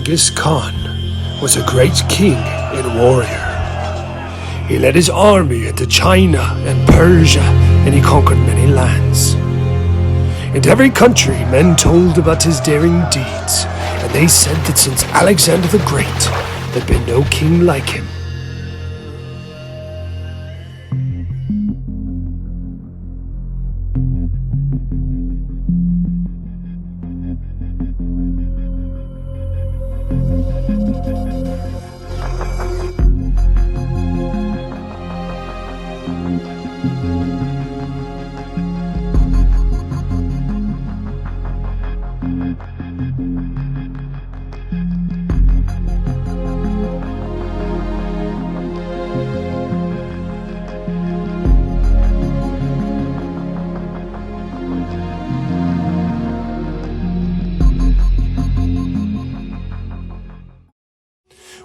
Genghis Khan was a great king and warrior. He led his army into China and Persia, and he conquered many lands. In every country, men told about his daring deeds, and they said that since Alexander the Great, there'd been no king like him.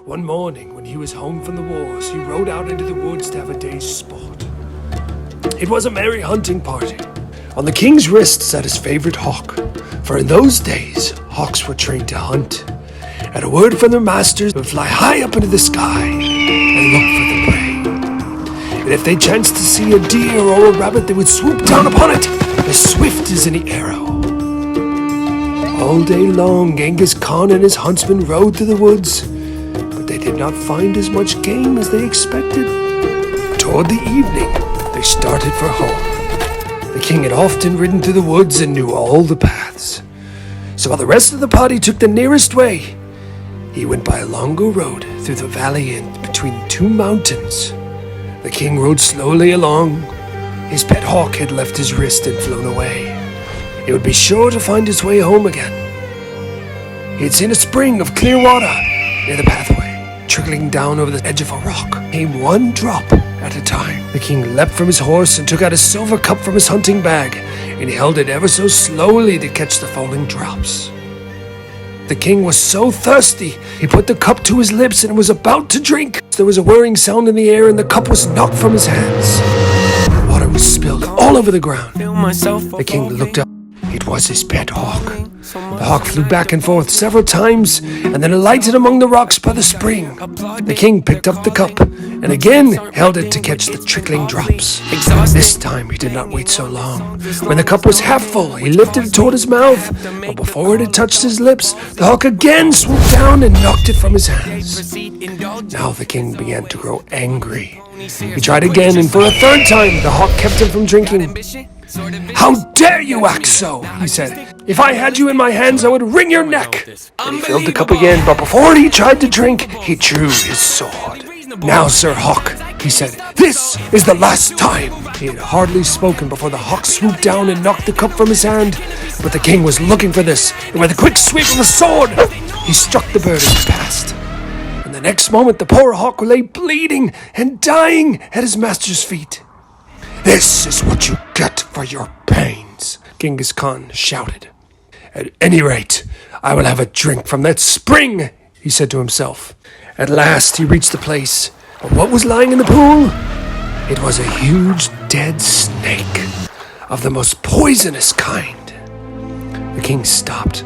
One morning, when he was home from the wars, he rode out into the woods to have a day's sport. It was a merry hunting party. On the king's wrist sat his favorite hawk, for in those days, hawks were trained to hunt. At a word from their masters, they would fly high up into the sky and look for the prey. And if they chanced to see a deer or a rabbit, they would swoop down upon it, as swift as any arrow. All day long, Genghis Khan and his huntsmen rode through the woods, but they did not find as much game as they expected. Toward the evening, they started for home. The king had often ridden through the woods and knew all the paths. So while the rest of the party took the nearest way, he went by a longer road through the valley and between two mountains. The king rode slowly along. His pet hawk had left his wrist and flown away. He would be sure to find his way home again. He had seen a spring of clear water near the pathway. Trickling down over the edge of a rock came one drop at a time. The king leapt from his horse and took out a silver cup from his hunting bag, and he held it ever so slowly to catch the falling drops. The king was so thirsty, he put the cup to his lips and was about to drink. There was a whirring sound in the air, and the cup was knocked from his hands. Water was spilled all over the ground. The king looked up. It was his pet hawk. The hawk flew back and forth several times, and then alighted among the rocks by the spring. The king picked up the cup, and again held it to catch the trickling drops. This time he did not wait so long. When the cup was half full, he lifted it toward his mouth, but before it had touched his lips, the hawk again swooped down and knocked it from his hands. Now the king began to grow angry. He tried again, and for a third time, the hawk kept him from drinking. "How dare you act so?" he said. "If I had you in my hands, I would wring your neck." And he filled the cup again, but before he tried to drink, he drew his sword. "Now, Sir Hawk," he said, "this is the last time." He had hardly spoken before the hawk swooped down and knocked the cup from his hand. But the king was looking for this, and with a quick sweep of the sword, he struck the bird as it passed. And the next moment, the poor hawk lay bleeding and dying at his master's feet. "This is what you get for your pains," Genghis Khan shouted. "At any rate, I will have a drink from that spring," he said to himself. At last he reached the place. But what was lying in the pool? It was a huge dead snake of the most poisonous kind. The king stopped.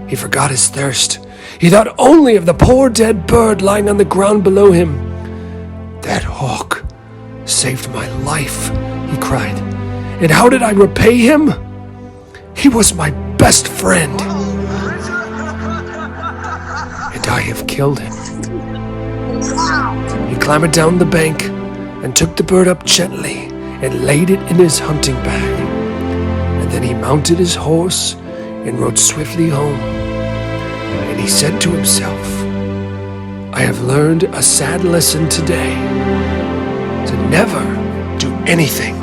He forgot his thirst. He thought only of the poor dead bird lying on the ground below him. "That hawk saved my life," he cried. "And how did I repay him? He was my best friend, and I have killed him." He clambered down the bank and took the bird up gently and laid it in his hunting bag. And then he mounted his horse and rode swiftly home. And he said to himself, "I have learned a sad lesson today, to never do anything